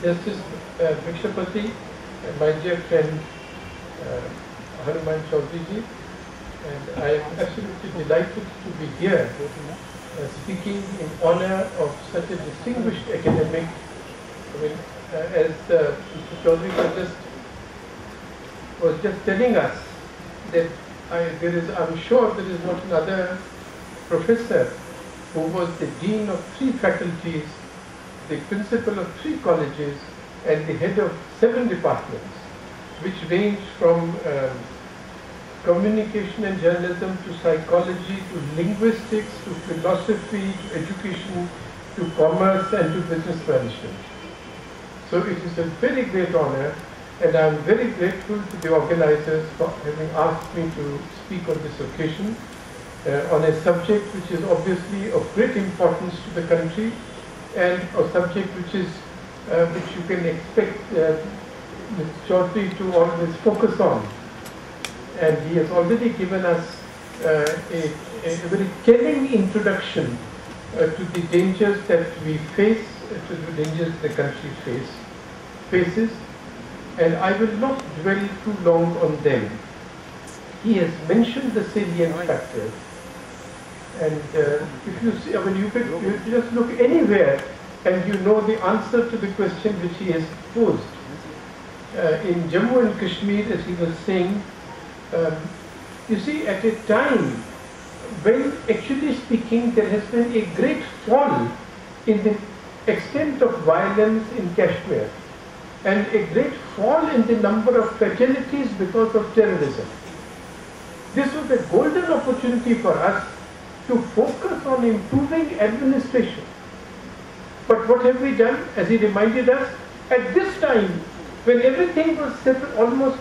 Justice Vikshapati, and my dear friend ARUN Shourie, and I am absolutely delighted to be here speaking in honor of such a distinguished academic. I mean, as Mr. Chaudhary was just telling us that I'm sure there is not another professor who was the dean of 3 faculties, the principal of 3 colleges, and the head of 7 departments, which range from communication and journalism to psychology to linguistics to philosophy to education to commerce and to business management. So it is a very great honor, and I am very grateful to the organizers for having asked me to speak on this occasion on a subject which is obviously of great importance to the country, and a subject which you can expect Mr. Chaudhary to always focus on. And he has already given us a very telling introduction to the dangers that we face, to the dangers the country faces, and I will not dwell too long on them. He has mentioned the salient factors, and if you see, I mean, you just look anywhere and you know the answer to the question which he has posed. In Jammu and Kashmir, as he was saying, you see, at a time when, actually speaking, there has been a great fall in the extent of violence in Kashmir, and a great fall in the number of fatalities because of terrorism. This was a golden opportunity for us to focus on improving administration. But what have we done? As he reminded us, at this time, when everything was settled almost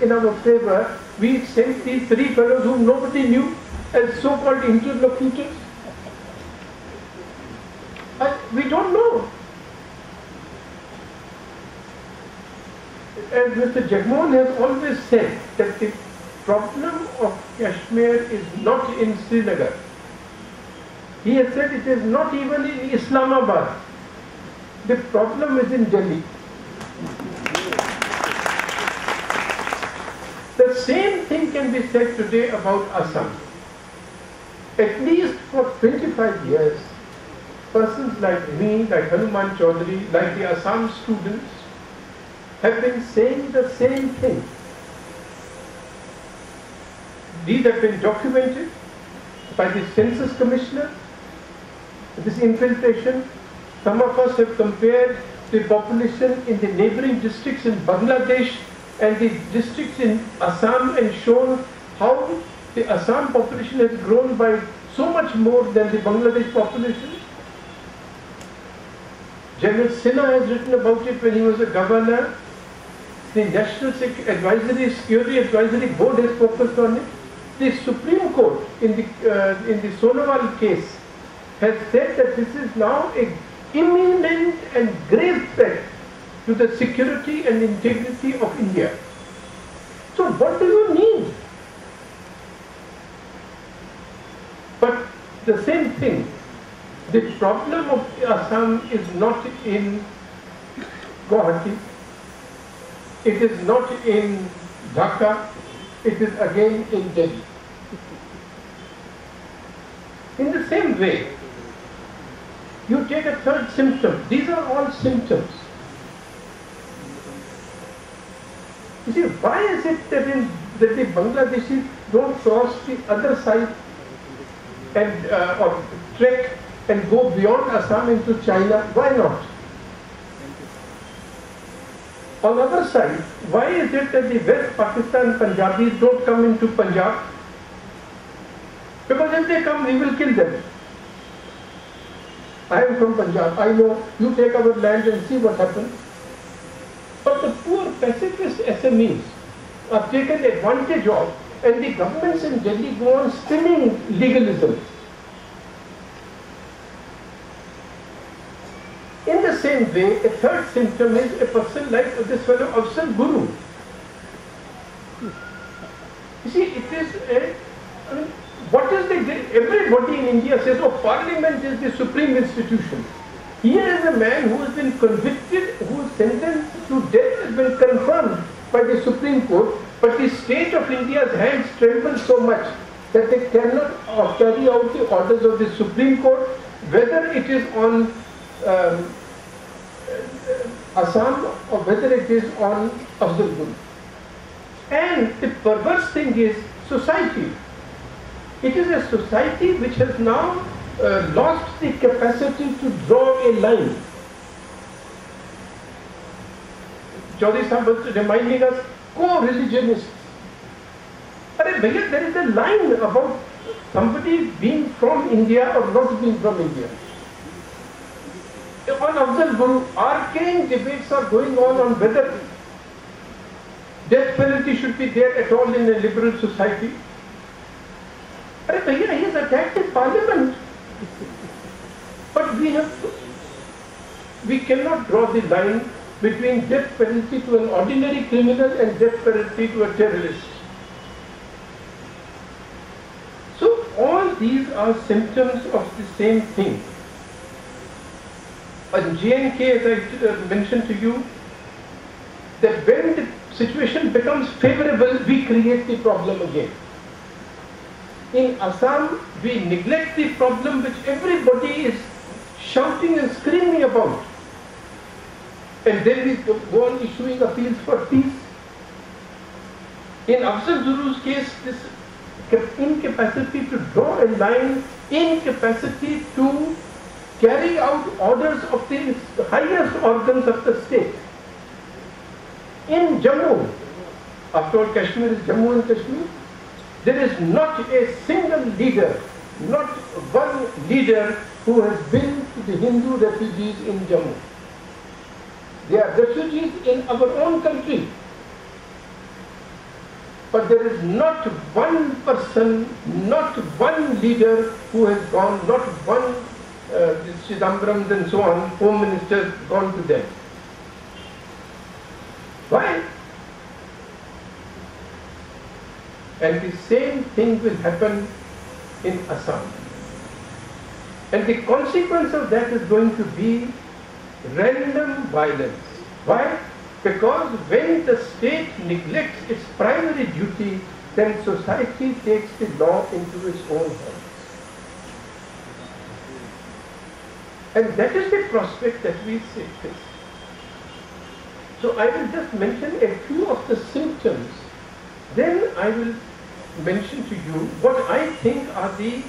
in our favor, we sent these 3 fellows whom nobody knew as so-called interlocutors. We don't know. As Mr. Jagmohan has always said, that the problem of Kashmir is not in Srinagar. He has said it is not even in Islamabad. The problem is in Delhi. The same thing can be said today about Assam. At least for 25 years, persons like me, like Hanuman Chaudhary, like the Assam students, have been saying the same thing. These have been documented by the Census Commissioner, this infiltration. Some of us have compared the population in the neighboring districts in Bangladesh and the districts in Assam and shown how the Assam population has grown by so much more than the Bangladesh population. General Sinha has written about it when he was a governor. The National Security Advisory Board has focused on it. The Supreme Court in the Sonowal case has said that this is now an imminent and grave threat to the security and integrity of India. So what do you need? But the same thing, the problem of Assam is not in Guwahati, it is not in Dhaka, it is again in Delhi. In the same way, you take a third symptom. These are all symptoms. You see, why is it that the Bangladeshis don't cross the other side and or trek and go beyond Assam into China? Why not? On the other side, why is it that the West Pakistan Punjabis don't come into Punjab? Because if they come, we will kill them. I am from Punjab. I know. You take our land and see what happens. But the poor pacifist SMEs are taken advantage of, and the governments in Delhi go on spinning legalism. In the same way, a third symptom is a person like this fellow Afsar Guru. You see, it is I mean, what is everybody in India says, oh, Parliament is the supreme institution. Here is a man who has been convicted, whose sentence to death has been confirmed by the Supreme Court, but the state of India's hands tremble so much that they cannot carry out the orders of the Supreme Court, whether it is on Assam or whether it is on Afzal Gul. And the perverse thing is society. It is a society which has now lost the capacity to draw a line. Chaudhary Sahib was reminding us, co-religionists. There is a line about somebody being from India or not being from India. On Afzal Guru, arcane debates are going on whether death penalty should be there at all in a liberal society. He has attacked the parliament. But we cannot draw the line between death penalty to an ordinary criminal and death penalty to a terrorist. So all these are symptoms of the same thing. In J&K, as I mentioned to you, that when the situation becomes favorable, we create the problem again. In Assam, we neglect the problem which everybody is shouting and screaming about. And then we go on issuing appeals for peace. In Afzal Guru's case, this incapacity to draw a line, incapacity to carry out orders of the highest organs of the state. In Jammu, after all Kashmir is Jammu and Kashmir, there is not a single leader, not one leader who has been to the Hindu refugees in Jammu. They are refugees in our own country. But there is not one person, not one leader who has gone, not one Chidambaram and so on, home minister gone to them. Why? And the same thing will happen in Assam. And the consequence of that is going to be random violence. Why? Because when the state neglects its primary duty, then society takes the law into its own hands. And that is the prospect that we face. So I will just mention a few of the symptoms. Then I will mention to you what I think are the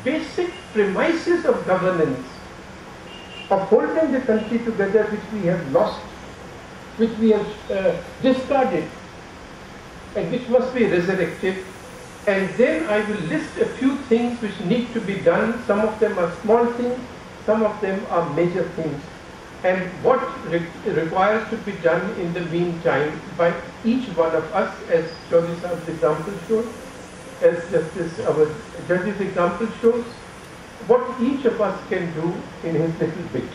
basic premises of governance, of holding the country together, which we have lost, which we have discarded, and which must be resurrected. And then I will list a few things which need to be done. Some of them are small things, some of them are major things. And what requires to be done in the meantime by each one of us, as Chaudhary Sahib's example shows, as our judge's example shows, what each of us can do in his little bit.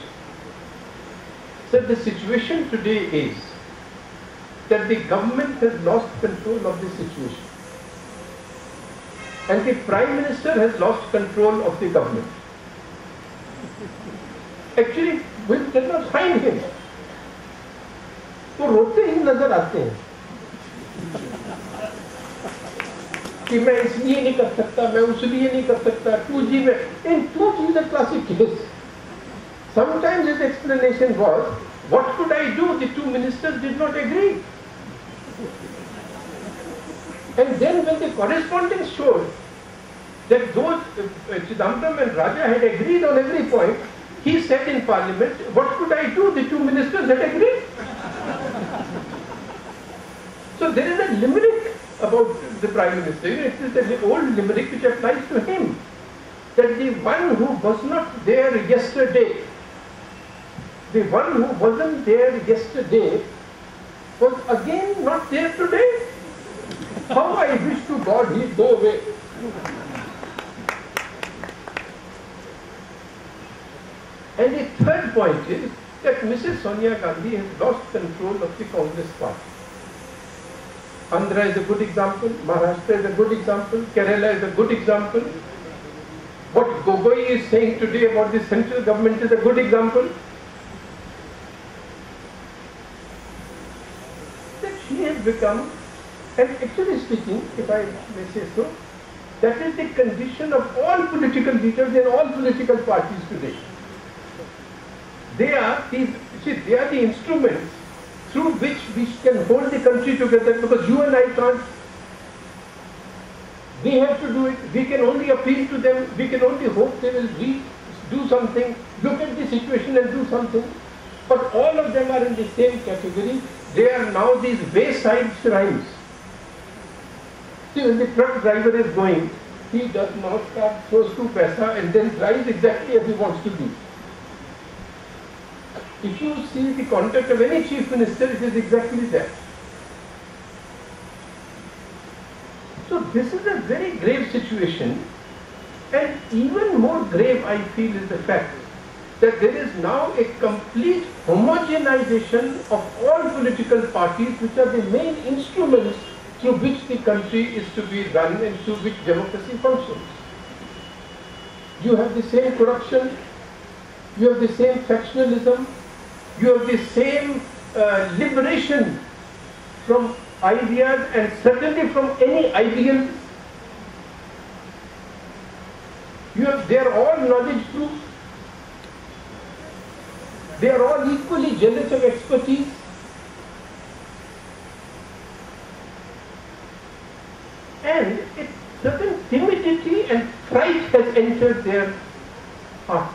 So the situation today is that the government has lost control of the situation. And the Prime Minister has lost control of the government. Actually, we cannot find him. वो रोते ही नजर आते हैं कि मैं इसलिए नहीं कर सकता, मैं उसलिए नहीं कर सकता, 2G में. In 2G is a classic case. Sometimes his explanation was, what could I do? The two ministers did not agree. And then when the correspondence showed that those Chidambaram and Raja had agreed on every point, he said in Parliament, what could I do? The two ministers had agreed. So there is a limerick about the Prime Minister. It is the old limerick which applies to him. That the one who was not there yesterday, the one who wasn't there yesterday, was again not there today. How I wish to God he'd go away. And the third point is that Mrs. Sonia Gandhi has lost control of the Congress party. Andhra is a good example, Maharashtra is a good example, Kerala is a good example. What Gogoi is saying today about the central government is a good example. That she has become, and actually speaking, if I may say so, that is the condition of all political leaders in all political parties today. They are the instruments through which we can hold the country together, because you and I can't. We have to do it. We can only appeal to them. We can only hope they will do something, look at the situation and do something. But all of them are in the same category. They are now these wayside shrines. See, when the truck driver is going, he does not start close to paisa and then drives exactly as he wants to do. If you see the conduct of any chief minister, it is exactly that. So this is a very grave situation, and even more grave I feel is the fact that there is now a complete homogenization of all political parties, which are the main instruments through which the country is to be run and through which democracy functions. You have the same corruption, you have the same factionalism, you have the same liberation from ideas and certainly from any ideals. They are all knowledge proof. They are all equally jealous of expertise. And a certain timidity and fright has entered their heart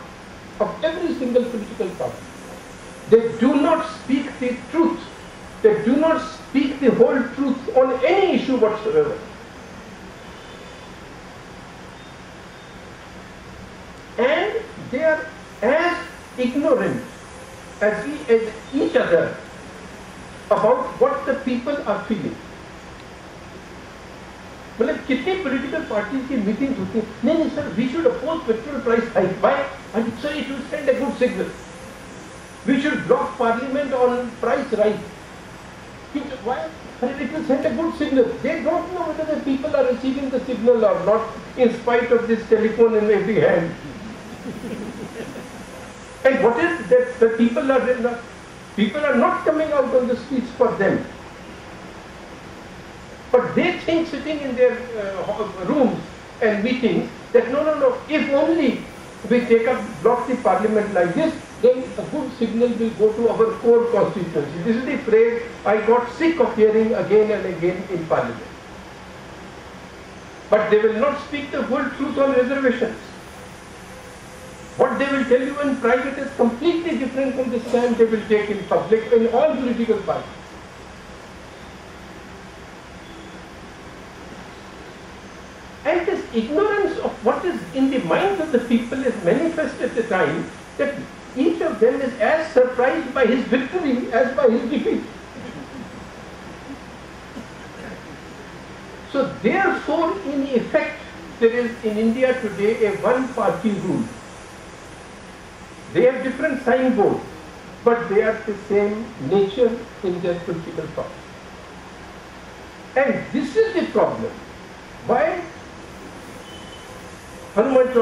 of every single political party. They do not speak the truth. They do not speak the whole truth on any issue whatsoever. And they are as ignorant as each other about what the people are feeling. मतलब कितनी political parties की meetings होती हैं? नहीं sir, we should oppose petrol price hike. Why? And sir, it will send a good signal. We should block parliament on price rise. Why? It will send a good signal. They don't know whether the people are receiving the signal or not, in spite of this telephone in every hand. And what is that? The people are not coming out on the streets for them. But they think, sitting in their rooms and meetings, that no, if only we block the parliament like this, then a good signal will go to our core constituency. This is the phrase I got sick of hearing again and again in parliament. But they will not speak the whole truth on reservations. What they will tell you in private is completely different from the stand they will take in public in all political parties. And this ignorance of what is in the minds of the people is manifest at the time that each of them is as surprised by his victory as by his defeat. So therefore, in effect, there is in India today a one-party rule. They have different signboards, but they are the same nature in their political thought. And this is the problem. Why? Hanuman